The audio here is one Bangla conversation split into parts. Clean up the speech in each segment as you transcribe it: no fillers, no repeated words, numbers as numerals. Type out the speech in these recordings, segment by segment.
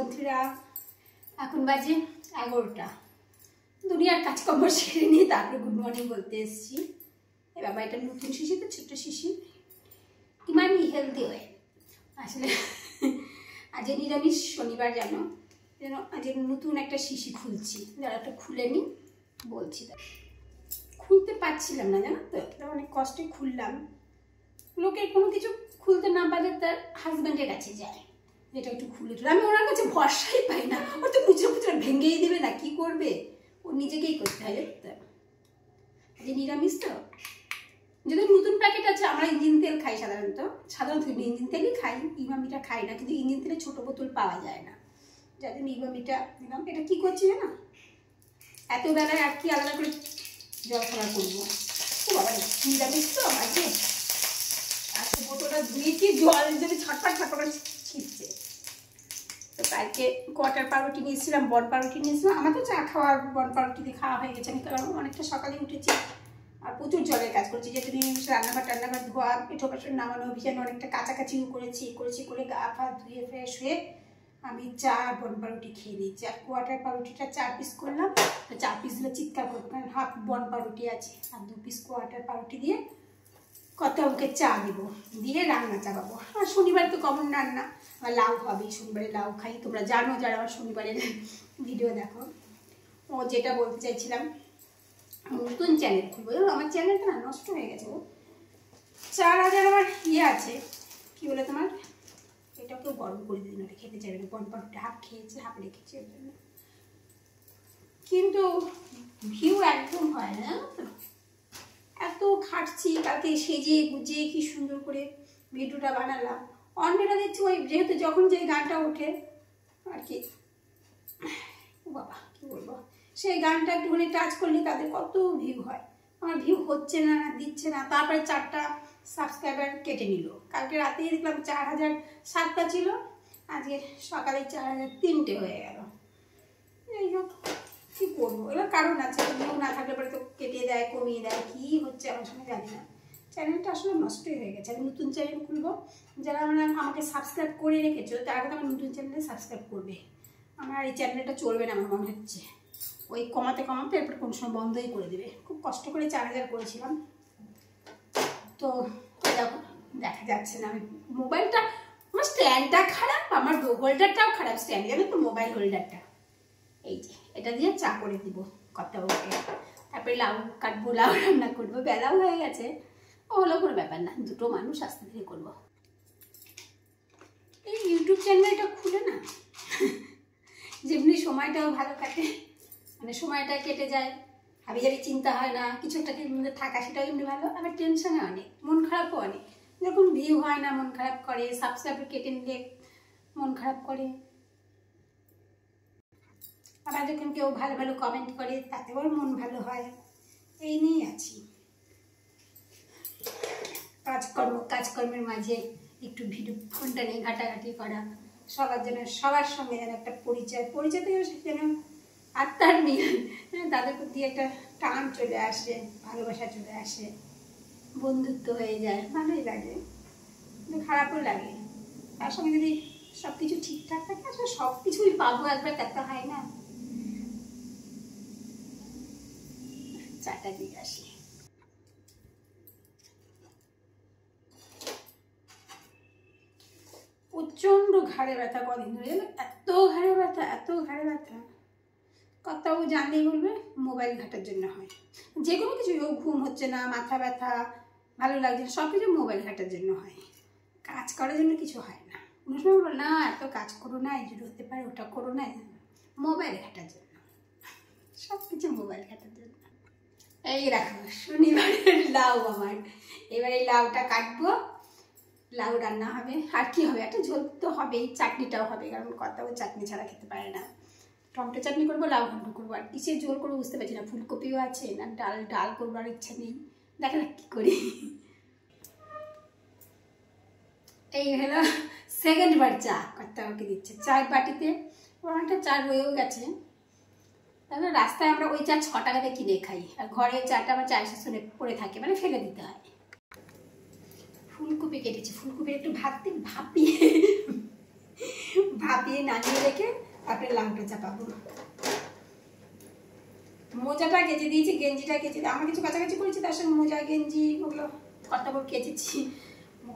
বন্ধুরা, এখন বাজে 11টা। দুনিয়ার কাজকর্ম সেরে নিয়ে তারপরে গুড মর্নিং বলতে এসেছি। এ বাবা, এটা নতুন শিশি তো, ছোট্ট শিশি, ইমানি হেলদি ওয়ে। আসলে আজ নিরামিষ শনিবার, জানো যেন আজ নতুন একটা শিশি খুলছি, যারা একটা খুলে নি বলছি। খুলতে পারছিলাম না, জানো তো, অনেক কষ্টে খুললাম। লোকে কোনো কিছু খুলতে না পারলে তার হাজব্যান্ডের কাছে যায়, যেটা একটু খুলে টুলে। আমি ওনার কাছে ভরসাই পাই না, ওর তো মুচড়ে মুচড়ে ভেঙেই দেবে না, কি করবে, ও নিজেকেই করতে হয়। যে নিরামিষ তো, যদি নতুন প্যাকেট আছে, আমরা ইঞ্জিন তেল খাই সাধারণত ইঞ্জিন তেলই খাই, ইমামিটা খাই না। কিন্তু ইঞ্জিন তেলের ছোটো বোতল পাওয়া যায় না, যার জন্য ইমামিটা দিলাম। এটা কী করছি না, এত বেলায় আর কি আলাদা করে জলখাবার করবো। ও বাবা, নিরামিষ তো আজকে। আজকে বোতলটা ধুয়েছি, জল যদি ছটফট ছটফট ছিটছে। তো কালকে কোয়াটার পাউরুটি নিয়েছিলাম, বন পাউরুটি নিয়েছিলাম। আমার তো চা খাওয়া বন পাউরুটি দিয়ে খাওয়া হয়ে গেছে। আমি কারণ অনেকটা সকালে উঠেছি আর প্রচুর জলের কাজ করছি, যেহেতু রান্নাঘর ধোয়া, এঁটো বাসন নামানো, অভিযান অনেকটা কাছাকাছিও করেছি করে গা ফা ধুয়ে ফ্রেশ হয়ে আমি চা বন পাউরুটি খেয়ে নিচ্ছি। আর কোয়াটার পাউরুটিটা 4 পিস করলাম, তো 4 পিস দিলে চিৎকার করবো, কারণ হাফ বন পাউরুটি আছে। আর 2 পিস কোয়াটার পাউরুটি দিয়ে কত ওকে চা দিব, দিয়ে রান্না চাপাবো। আর শনিবার তো কমন রান্না, আর লাউ হবে, শনিবারে লাউ খাই, তোমরা জানো যারা আমার শনিবারের ভিডিও দেখো। ও যেটা বলতে চাইছিলাম, নতুন চ্যানেল খুলবো। আমার চ্যানেলটা না নষ্ট হয়ে গেছে। ও 4000 আমার আছে, কি বলে তোমার, এটাকেও গরম করে দিন, ওটা খেতে চাইবে না। পনপনটা হাফ খেয়েছে, হাফ রেখেছে ওর জন্য। কিন্তু ভিউ একদম হয় না, জানো তো। এত খাটছি, কালকে সেজে গুজে কি সুন্দর করে ভিডিওটা বানালাম। অন্যরা দেখছি ওই যেহেতু যখন যে গানটা ওঠে আর কি, ও বাবা কি বলবো, সেই গানটা একটুখানি টাচ করলে তাদের কত ভিউ হয়। আমার ভিউ হচ্ছে না, দিচ্ছে না। তারপরে 4টা সাবস্ক্রাইবার কেটে নিল। কালকে রাতেই দেখলাম 4007টা ছিল, আজকে সকালে 4003টে হয়ে গেল। এই হোক, কী করবো, এবার কারণ আছে, ভিউ না থাকলে পরে তো কেটে দেয়, কমিয়ে দেয়, কী হচ্ছে আমার সঙ্গে জানি না। চ্যানেলটা আসলে নষ্টই হয়ে গেছে। আমি নতুন চ্যানেল খুলবো, যারা আমাকে সাবস্ক্রাইব করে রেখেছো তারা তো আমার নতুন চ্যানেলে সাবস্ক্রাইব করবে। আমার এই চ্যানেলটা চলবে না আমার মনে হচ্ছে, ওই কমাতে এরপর কোনো সময় বন্ধই করে দেবে। খুব কষ্ট করে 4000 করেছিলাম, তো দেখো দেখা যাচ্ছে না। আমি মোবাইলটা, আমার স্ট্যান্ডটা খারাপ, আমার হোল্ডারটাও খারাপ। স্ট্যান্ড জানো তো, মোবাইল হোল্ডারটা। এই যে এটা দিয়ে চা করে দিব কথা ওকে, তারপরে লাউ কাটবো, লাউ রান্না করবো। বেলাও হয়ে গেছে, ও হলো কোনো ব্যাপার না, দুটো মানুষ আস্তে ধীরে করবো। এই ইউটিউব চ্যানেলটা খুলে না যেমনি সময়টাও ভালো কাটে, মানে সময়টা কেটে যায়, হাবি জাবি চিন্তা হয় না, কিছু একটা থাকা, সেটাও এমনি ভালো। আবার টেনশনে অনেক, মন খারাপও অনেক। যখন ভিউ হয় না মন খারাপ করে, সাবস্ক্রাইবার কেটে নিলে মন খারাপ করে। আবার যখন কেউ ভালো ভালো কমেন্ট করে তাতেও মন ভালো হয়। এই নিয়েই আছি। কাজকর্মের মাঝে একটু ভিডিও ফোনটা নিয়ে ঘাটাঘাটি করা, সবার সঙ্গে যেন একটা পরিচয় থেকে যেন আত্মার মিল, তাদের প্রতি একটা টান চলে আসে, ভালোবাসা চলে আসে, বন্ধুত্ব হয়ে যায়, ভালোই লাগে, কিন্তু খারাপও লাগে। তার সঙ্গে যদি সব কিছু ঠিকঠাক থাকে, আসলে সব কিছুই পাবো একবার, দেখা হয় না। চাটা দিয়ে আসি। প্রচণ্ড ঘাড়ে ব্যথা কদিন ধরে, এত ঘাড়ে ব্যথা কথাও জানলেই বলবে মোবাইল ঘাটার জন্য হয়। যে কোনো কিছু ঘুম হচ্ছে না, মাথা ব্যথা, ভালো লাগছে না, সব কিছু মোবাইল ঘাটার জন্য হয়। কাজ করার জন্য কিছু হয় না। কোনো সময় বলো না এত কাজ করো না, এই জন্য হতে পারে, ওটা করো না, মোবাইল ঘাটার জন্য, সব কিছু মোবাইল ঘাটার জন্য। এই রাখো শনিবারের লাউ আমার, এবার এই লাউটা কাটবো, লাউ রান্না হবে। আর কি হবে, একটা ঝোল তো হবেই, চাটনিটাও হবে, কারণ কথাও চাটনি ছাড়া খেতে পারে না। টমেটো চাটনি করবো, লাউ ঘন্ট করবো, আর কিসের ঝোল করবো বুঝতে পারছি না। ফুলকপিও আছে না, ডাল করবো, আর ইচ্ছা নেই, দেখা যাক কী করি। এই হলো সেকেন্ডবার চা করতে আমাকে দিচ্ছে, চায়ের বাটিতে অনেকটা চা রয়েও গেছে। তাহলে রাস্তায় আমরা ওই চা 6 টাকাতে কিনে খাই, আর ঘরে চাটা আমার চায়ের শুনে পড়ে থাকে, মানে ফেলে দিতে হয়। ফুলকপি কেটেছি, ফুলকপির একটু ভাপিয়ে নামিয়ে রেখে তারপরে লাউটা চাপাবো। মোজাটা কেচে দিয়েছি, গেঞ্জিটা কেচে দিয়ে আমার কিছু কাছাকাছি করেছি, তার সঙ্গে মোজা গেঞ্জি ওগুলো কর্তাবুর কেচেছি।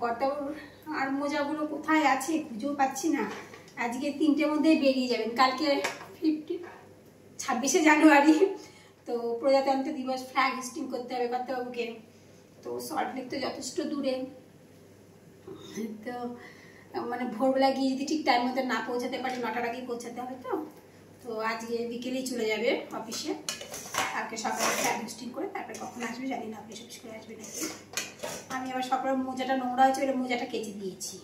কর্তাবুর আর মোজাগুলো কোথায় আছে খুঁজেও পাচ্ছি না। আজকে 3টের মধ্যেই বেরিয়ে যাবেন, কালকে 26শে জানুয়ারি, তো প্রজাতন্ত্র দিবস, ফ্ল্যাগ হোস্টিং করতে হবে কর্তাবাবুকে। তো সল্টলেক তো যথেষ্ট দূরে, তো মানে ভোরবেলা গিয়ে যদি ঠিক টাইম মতো না পৌঁছাতে পারি, 9টার আগেই পৌঁছাতে হবে। তো আজকে বিকেলেই চলে যাবে অফিসে, কালকে সকালে ফ্ল্যাগ হোস্টিং করে তারপরে কখন আসবে জানি না, অফিস অফিস করে আসবে নাকি। আমি আবার সকালে মোজাটা নোংরা হয়েছে বলে মোজাটা কেচে দিয়েছি।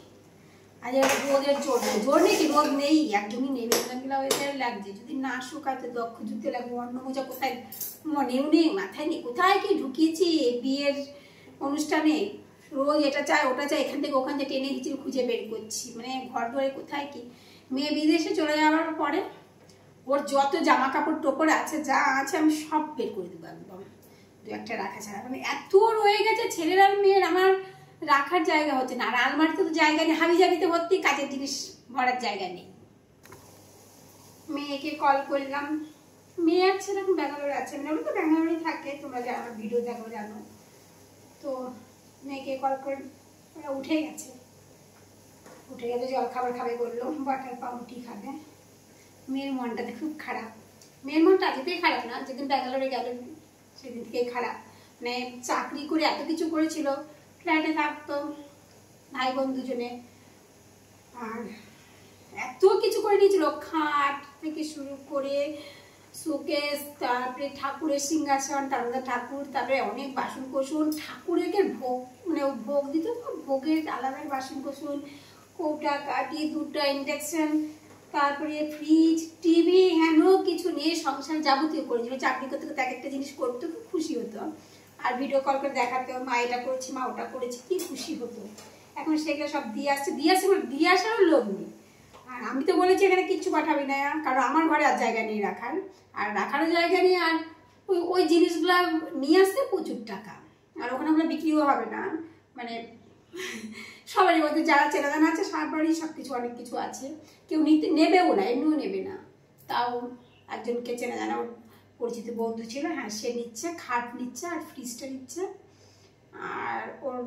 আজ রোদের জোর নেই, কি রোদ নেই, একদমই নেই, মেঘলা ওয়েদার লাগছে। যদি না শুকায় তো দক্ষ যুদ্ধে লাগবে। অন্য মোজা কোথায় মনেও নেই, মাথায় নেই, কোথায় কি ঢুকিয়েছি বিয়ের অনুষ্ঠানে। রোজ এটা চাই ওটা চাই, এখান থেকে ওখান থেকে টেনে হিচড়ে খুঁজে বের করছি, মানে ঘর দুয়ারে কোথায় কি। মেয়ে বিদেশে চলে যাওয়ার পরে ওর যত জামা কাপড় টোপড় আছে, যা আছে আমি সব বের করে দেবো একদম, 2-1টা রাখা ছাড়া। মানে এত রয়ে গেছে ছেলের আর মেয়ের, আমার রাখার জায়গা হচ্ছে না। আর আলমারিতে তো জায়গা নেই, হাবিজাবিতে ভর্তি, কাজের জিনিস ভরার জায়গা নেই। মেয়েকে কল করলাম, মেয়ে আছে এখন ব্যাঙ্গালোরে আছে, মানে ওরা তো ব্যাঙ্গালোরে থাকে, তোমরা যারা আমার ভিডিও দেখো জানো। তো মেয়েকে কল করে ওরা উঠে গেছে, জল খাবার খাবে বললো, বাটার পাউরুটি খাবে। মেয়ের মনটাতে খুব খারাপ। মেয়ের মনটা আজকেই খারাপ না, যেদিন ব্যাঙ্গালোরে গেল সেদিন থেকেই খারাপ। মানে চাকরি করে এত কিছু করেছিল, ফ্ল্যাটে থাকতো ভাই বোন দুজনে, আর এত কিছু করে নিয়েছিল, খাট থেকে শুরু করে শোকেস, তারপরে ঠাকুরের সিংহাসন, তারপরে ঠাকুর, তারপরে অনেক বাসন কোসন, ঠাকুরের ভোগ, মানে ভোগ দিত, ভোগের আলাদা বাসন কোসন, কৌটা কাটি, 2টা ইন্ডাকশন, তারপরে ফ্রিজ, টিভি, হেন কিছু নিয়ে সংসার যাবতীয় করেছিল। চাকরি করতে করতে এক একটা জিনিস করতো, খুব খুশি হতো। আর ভিডিও কল করে দেখাতো, মা এটা করেছি, মা ওটা করেছি, কি খুশি হতো। এখন সেগুলো সব দিয়ে আসছে, দিয়ে আসারও লোক নেই। আর আমি তো বলেছি এখানে কিচ্ছু পাঠাবি না, কারণ আমার ঘরে আর জায়গা নেই রাখার, আর রাখারও জায়গা নেই। আর ওই জিনিসগুলা নিয়ে আসতে প্রচুর টাকা, আর ওখানে ওগুলো বিক্রিও হবে না। মানে সবারই মধ্যে যারা চেনা জানা আছে সবারই সব কিছু, অনেক কিছু আছে, কেউ নেবেও না, এমনিও নেবে না। তাও একজনকে চেনা জানা পরিচিত বন্ধু ছিল, হ্যাঁ সে নিচ্ছে, খাট নিচ্ছে আর ফ্রিজটা নিচ্ছে। আর ওর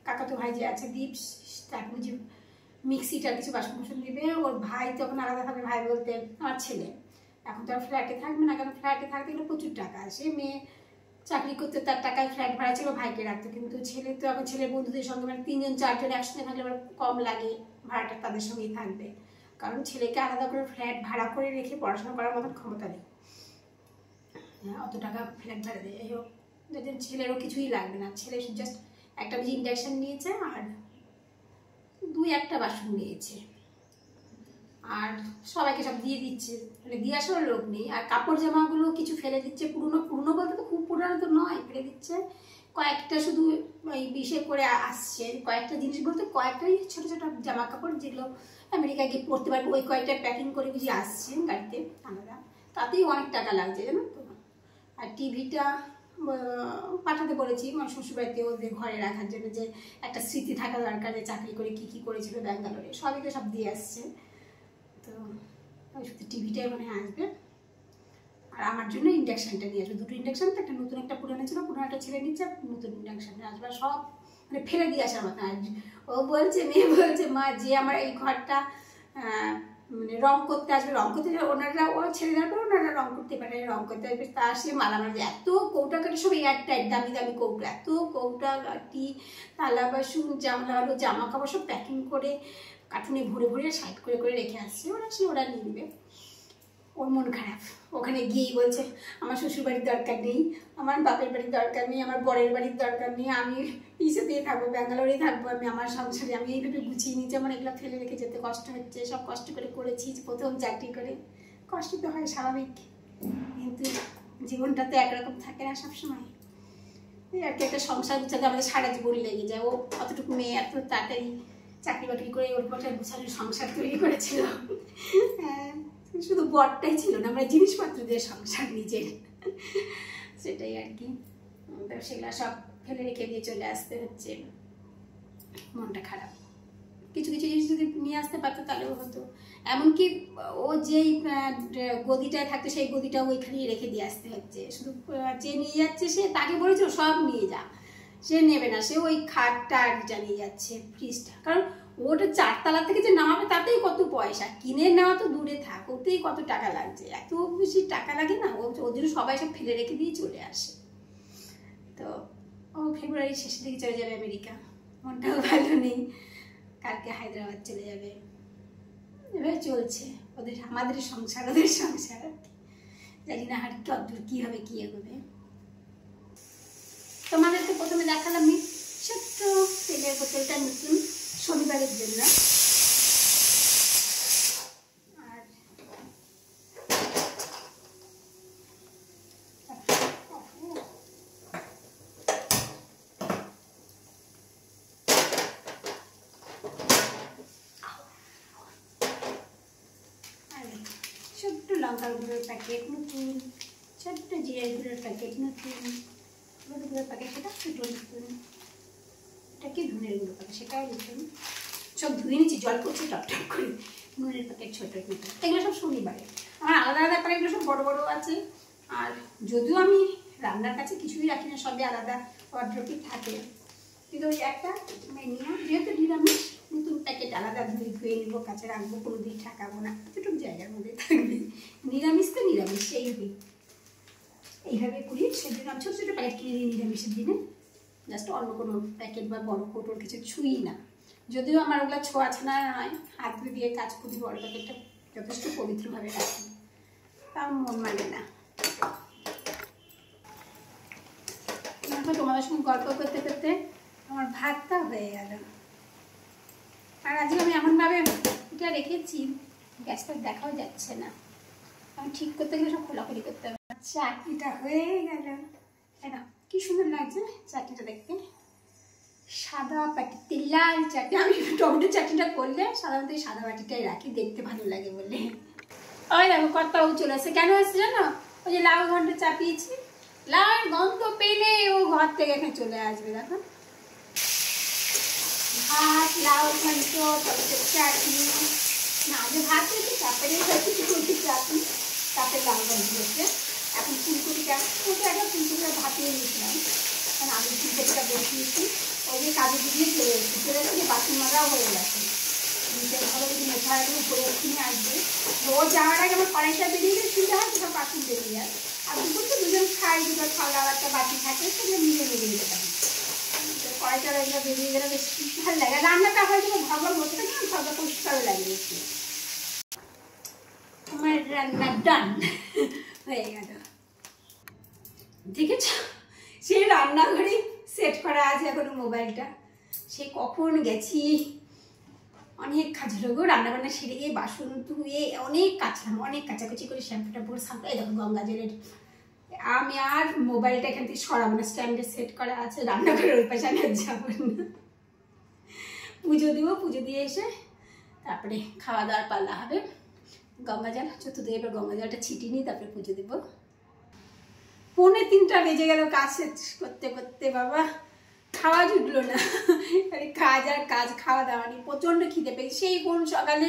কাকাতো ভাই যে আছে দীপ, তারপরে যে মিক্সিটার কিছু বাসন কুসন দিবে। ওর ভাই তখন আলাদা থাকবে, ভাই বলতে আমার ছেলে, এখন তো আর ফ্ল্যাটে থাকবে না, কারণ ফ্ল্যাটে থাকতে গেলে প্রচুর টাকা আসে। মেয়ে চাকরি করতে তার টাকায় ফ্ল্যাট ভাড়া ছিল, ভাইকে রাখতো, কিন্তু ছেলে তো এখন ছেলের বন্ধুদের সঙ্গে, মানে 3-4জন একসঙ্গে থাকলে আবার কম লাগে, ভাড়াটা তাদের সঙ্গেই থাকবে। কারণ ছেলেকে আলাদা করে ফ্ল্যাট ভাড়া করে রেখে পড়াশোনা করার মতন ক্ষমতা নেই, অত টাকা ফ্ল্যাট ভাড়া দেয়। যাই হোক, যাদের ছেলেরও কিছুই লাগবে না, ছেলে জাস্ট একটা ইন্ডাকশন নিয়েছে আর 2-1টা বাসন নিয়েছে, আর সবাইকে সব দিয়ে দিচ্ছে, মানে দিয়ে আসার লোক নেই। আর কাপড় জামাগুলো কিছু ফেলে দিচ্ছে, পুরনো বলতে তো খুব পুরনো তো নয়, ফেলে দিচ্ছে। কয়েকটা শুধু ওই বিষে করে আসছে, কয়েকটা জিনিস বলতে কয়েকটাই ছোটো ছোটো জামা কাপড়, যেগুলো আমেরিকায় গিয়ে পরতে পারবে, ওই কয়েকটা প্যাকিং করে বুঝি আসছে গাড়িতে আলাদা, তাতেই অনেক টাকা লাগছে জানো তো। আর টিভিটা পাঠাতে বলেছি আমার শ্বশুরবাড়িতে, ওদের ঘরে রাখার জন্য, যে একটা স্মৃতি থাকা দরকার, যে চাকরি করে কী কী করেছিল ব্যাঙ্গালোরে, সবই তো সব দিয়ে আসছে। তো ওই শুধু টিভিটাই মনে হয় আসবে। আর আমার জন্য ইন্ডাকশানটা নিয়ে আসবে, 2টো ইন্ডাকশান, একটা নতুন একটা পুরানো ছিল, পুরানোটা ছেড়ে নিচ্ছে, নতুন ইন্ডাকশানটা আসবে। সব মানে ফেলে দিয়ে আসার মতো। আর ও বলছে, মেয়ে বলছে, মা যে আমার এই ঘরটা মানে রং করতে আসবে, রং করতে ওনারা, ও ছেড়ে দেওয়ার পর ওনারা রং করতে পারে, রং করতে আসবে, তা সে মালামাল এত কৌটা কাটে, সব এয়ারটাইট দামি দামি কৌটা, এত কৌটা কাটি, থালা বাসন, জামা কাপড় সব প্যাকিং করে কার্টুনে ভরে ভরে সাইড করে করে রেখে আসছে। ওরা নিয়ে নেবে। ওর মন খারাপ, ওখানে গিয়েই বলছে আমার শ্বশুর বাড়ির দরকার নেই, আমার বাপের বাড়ির দরকার নেই, আমার বরের বাড়ির দরকার নেই, আমি পিসেতেই থাকবো, ব্যাঙ্গালোরেই থাকবো, আমি আমার সংসারে আমি এইভাবে গুছিয়ে নিয়েছি, আমার এগুলো ফেলে রেখে যেতে কষ্ট হচ্ছে, সব কষ্ট করে করেছি, প্রথম চাকরি করে কষ্ট তো হয় স্বাভাবিক, কিন্তু জীবনটা তো একরকম থাকে না সবসময়। এই আর কি, একটা সংসার গুছাতে আমাদের সারা জীবন লেগে যায়। ও অতটুকু মেয়ে এত তাড়াতাড়ি চাকরি বাকরি করে ওর পথে গুছানোর সংসার তৈরি করেছিল। হ্যাঁ, শুধু বরটাই ছিল না, আমরা জিনিসপত্র দিয়ে সংসার নিজের, সেটাই আর কি। সেগুলো সব ফেলে রেখে দিয়ে চলে আসতে হচ্ছে, মনটা খারাপ। কিছু কিছু জিনিস যদি নিয়ে আসতে পারতো তাহলেও হতো। এমনকি ও যেই গদিটায় থাকতো সেই গদিটা ওইখানেই রেখে দিয়ে আসতে হচ্ছে। শুধু যে নিয়ে যাচ্ছে সে তাকে বলেছিল সব নিয়ে যা, সে নেবে না, সে ওই খাটটা আর এটা নিয়ে যাচ্ছে, ফ্রিজটা। কারণ ওটা 4 তলা থেকে যে নামাবে তাতেই কত পয়সা, কিনে নেওয়া তো দূরে থাক, ওতেই কত টাকা লাগছে, এত বেশি টাকা লাগে না। ওর জন্য সবাই সব ফেলে রেখে দিয়ে চলে আসে। তো ও ফেব্রুয়ারির শেষের দিকে চলে যাবে আমেরিকা, মনটাও ভালো নেই, কালকে হায়দ্রাবাদ চলে যাবে। এভাবে চলছে ওদের, আমাদের সংসার, ওদের সংসার। জানি না আর কতদূর কী হবে, কী এগোবে। তোমাদেরকে প্রথমে দেখালাম আমি ছোট্ট তেলের বোতলটা নতুন শনিবারের জন্য। আর ছোট্ট লঙ্কার গুঁড়োর প্যাকেট নতুন, ছোট্ট জিরার গুঁড়োর প্যাকেট নতুন, হলুদ গুঁড়োর প্যাকেট সেটা ছোটো নতুন, এটা কি ধনের গুঁড়ো প্যাকেট সেটাও নতুন। সব ধুয়ে নিচ্ছি, জল পড়ছে টপ টপ করে। নুনের প্যাকেট ছোটো নতুন, এগুলো সব শনিবারে। আমার আলাদা আলাদা প্যাকেটগুলো সব বড়ো বড়ো আছে। আর যদিও আমি রান্নার কাছে কিছুই রাখি না, সবই আলাদা ওয়ার্ড্রোবে থাকে, কিন্তু ওই একটা নিয়ে যেহেতু নিরামিষ, নতুন প্যাকেট আলাদা ধুয়ে নিবো, কাছে রাখবো, কোনো দিন ঠাকাবো না, এতটুকু জায়গার মধ্যে থাকবে। নিরামিষ তো নিরামিষ, এইভাবে করি। সেদিন আমি ছোটো ছোটো প্যাকেট কিনে নিই নিরামিষের দিনে, জাস্ট অন্য কোনো প্যাকেট বা বড় কোটোর কিছু ছুঁই না। যদিও আমার ওগুলো ছোঁয়াছানা নয়, হাত দিয়ে কাজ করি, বড় প্যাকেটটা যথেষ্ট পবিত্রভাবে রাখি, তাও মন মানে না। তোমাদের সঙ্গে গল্প করতে করতে আমার ভাতটা হয়ে গেল। আর আজকে আমি এমনভাবে এটা রেখেছি, গ্যাসটা দেখাও যাচ্ছে না, আমি ঠিক করতে গেলে সব খোলাখুলি করতে হবে। চাটনিটা হয়ে গেল, তাই না? কি সুন্দর লাগছে চাটনিটা দেখতে, সাদা প্যাকেট লাল চাটনি। আমি টমেটো চাটনিটা করলে সাধারণত এই সাদা বাটিটাই রাখি, দেখতে ভালো লাগে বলে। ওই দেখো কর্তাবাবু চলে আসছে, কেন আসছে জানো? ওই যে লাউ ঘন্ট চাপিয়েছি, লাউ গন্ধ পেলে ও ঘর থেকে এখানে চলে আসবে। দেখো ভাত, লাউ ঘন্ট, টমেটো চাটনি, না যে ভাত হয়েছে তারপরে চাটনি, তারপরে লাউ ঘন্ট হচ্ছে। এখন ফুলকপিটা একটা ফুলকপিটা ভাপিয়ে নিয়েছিলাম, কারণ আমি ফুলকপিটা বসিয়েছি। ওই যে কাজে দিয়ে চলে এসেছি, চলে এসে যে বাসন মারাও হয়ে গেছে। নিচের ঘরে যদি মেঘাগুলো উপরে কিনে আসবে, ও যাওয়ার আগে আমার কড়াইটা বেরিয়ে গেলে সুবিধা হয়, সব বাসন বেরিয়ে যায়। আর দুপুর তো দুজন খাই, দুটো খাওয়া একটা বাটি থাকে, সেগুলো মিলে বেরিয়ে যেতাম। কড়াইটা এগুলো বেরিয়ে গেলে বেশ ভালো লাগে। রান্নাটা হয়তো ঘর ঘর বসে থাকে না, ঘর ঘর পরিষ্কারও লাগে বেশি। আমার রান্না ডান হয়ে গেল। দেখেছ, সে রান্নাঘরে সেট করা আছে এখনো মোবাইলটা, সে কখন গেছি। অনেক কাজ হলো গো, রান্নাবান্না সেরে গিয়ে বাসন ধুয়ে অনেক কাচলাম, অনেক কাচাকুচি করে শ্যাম্পুটা পুরো সামনে। এই দেখো গঙ্গা জলের, আমি আর মোবাইলটা এখান থেকে সরাবো না, স্ট্যান্ডে সেট করা আছে, রান্নাঘরের ওই পাশে আমি আর যাবো না। পুজো দিব, পুজো দিয়ে এসে তারপরে খাওয়া দাওয়ার পাল্লা হবে। গঙ্গা জল চতুর্দিকে এবার গঙ্গা জলটা ছিটিয়ে নিই, তারপরে পুজো দেবো। 2:45 বেজে গেল কাজ শেষ করতে করতে, বাবা খাওয়া জুটলো না। কাজ আর কাজ, খাওয়া দাওয়া নিয়ে প্রচণ্ড খিদে পেয়েছি। সেই কোন সকালে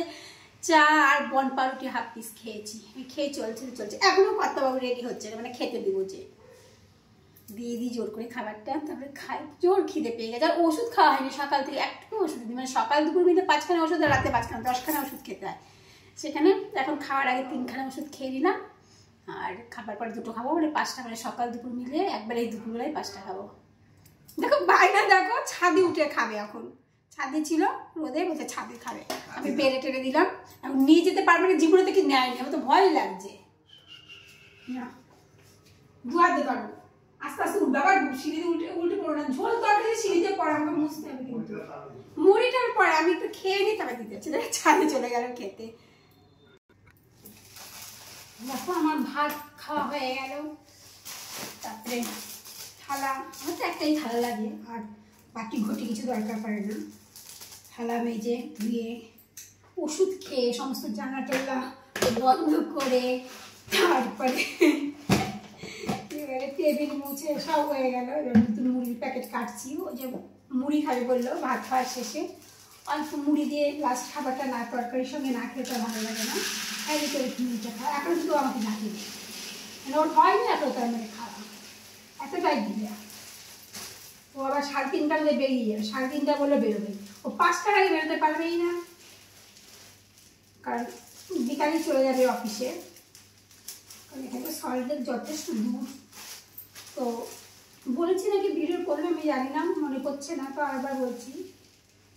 চা আর বন পাউরুটি হাফ পিস খেয়েছি, খেয়ে চলছে। এখনো কর্তাবাবু রেডি হচ্ছে না, মানে খেতে দেবো, যে দিয়ে দিই জোর করে খাবারটা, তারপরে খাই। জোর খিদে পেয়ে গেছে। আর ওষুধ খাওয়া হয়নি সকাল থেকে, একটু ওষুধ দিই, মানে সকাল দুপুর মিলে 5খানা ওষুধ, আর রাতে 5খানা, 10খানা ওষুধ খেতে হয়। সেখানে এখন খাওয়ার আগে 3খানা ওষুধ খেয়ে নিলাম, আর খাবার পরে 2টো খাবো, মানে 5টা, মানে সকাল দুপুর মিলে একবারে এই দুপুরবেলায় 5টা খাবো। দেখো বাইরে দেখো, ছাদে উঠে খাবে। এখন ছাদে ছিল, রোদে বলছে ছাদে খাবে, আমি পেরে টেরে দিলাম। এখন নিয়ে যেতে পারবে না, জীবনে থেকে নেয়নি, আমার তো ভয় লাগছে না। ধোয়াতে পারবো, আস্তে আস্তে উঠবে, আবার সিঁড়িতে উল্টে পড়ো না, ঝোল তরকারি সিঁড়িতে পড়ে, আমাকে মুছতে হবে। কিন্তু মুড়িটার পরে আমি একটু খেয়ে নিই, তারপরে দিতে হচ্ছে। ছাদে চলে গেল খেতে। দেখো আমার ভাত খাওয়া হয়ে গেল, তারপরে থালা, আমার তো একটাই থালা লাগে, আর বাকি ঘটি কিছু দরকার পড়ে না। থালা মেজে ধুয়ে ওষুধ খেয়ে সমস্ত জানা টেলা বন্ধ করে, তারপরে এবারে টেবিল মুছে সব হয়ে গেল। এবার নতুন মুড়ির প্যাকেট কাটছি, ওই যে মুড়ি খাবে বললো ভাত খাওয়ার শেষে, অল্প মুড়ি দিয়ে লাস্ট খাবারটা না তরকারির সঙ্গে না খেতে ভালো লাগে না, এদিকে ওই মুড়িটা খাওয়া। এখন কিন্তু আমাকে ডাকিনি, মানে ওর হয়নি এত তার মানে খাওয়া, এতটাই দিবে। ও আবার 3:30টার মধ্যে বেরিয়ে যাবে, 3:30 বলে বেরোবে, ও 5টার আগে বেরোতে পারবেই না, কারণ বিকালে চলে যাবে অফিসে, কারণ এখানে সল্টলেক যথেষ্ট দূর। তো বলেছি নাকি ভিডিও করবে আমি জানি না, মনে করছে না, তো আরেকবার বলছি,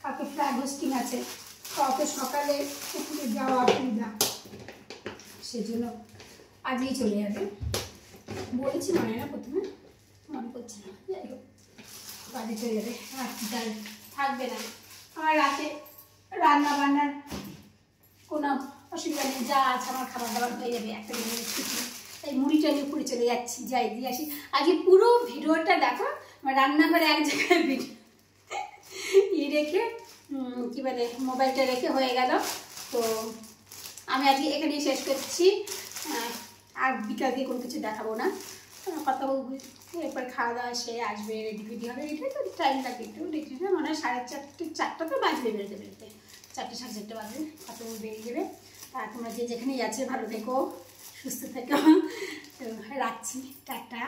কালকে ফ্ল্যাগ হোস্টিং আছে, তো অত সকালে পুকুরে যাওয়া অসুবিধা, সেজন্য আজই চলে যাবে বলেছি, মনে হয় না প্রথমে, মনে করছে না, যাই হোক বাড়ি চলে যাবে, রাত্রিকাল থাকবে না। আমার রাতে রান্না বান্নার কোনো অসুবিধা নেই, যা আছে আমার খাবার দাবার হয়ে যাবে একটা দিনের ছুটি, তাই মুড়িটা নিয়ে উপরে চলে যাচ্ছি, যাই দিয়ে আসি। আজকে পুরো ভিডিওটা দেখো, আমার রান্নাঘরে এক জায়গায় ভিডিও রেখে কী বলে মোবাইলটা রেখে হয়ে গেল। তো আমি আজকে এখানেই শেষ করছি, আর বিকাল দিয়ে কোনো কিছু দেখাবো না, কথা বলবো, এরপর খাওয়া দাওয়া সে আসবে, রেডি ফেডি হবে, এটাই তো টাইম লাগে একটু, রেডি হবে মনে হয় 4:30 তো বাজবে বেরোতে বেরোতে, 4টে 4:30 বাজবে, কত বেরিয়ে যাবে। আর তোমরা যে যেখানেই আছে ভালো থেকো, সুস্থ থেকো, তো রাখছি, টাটা।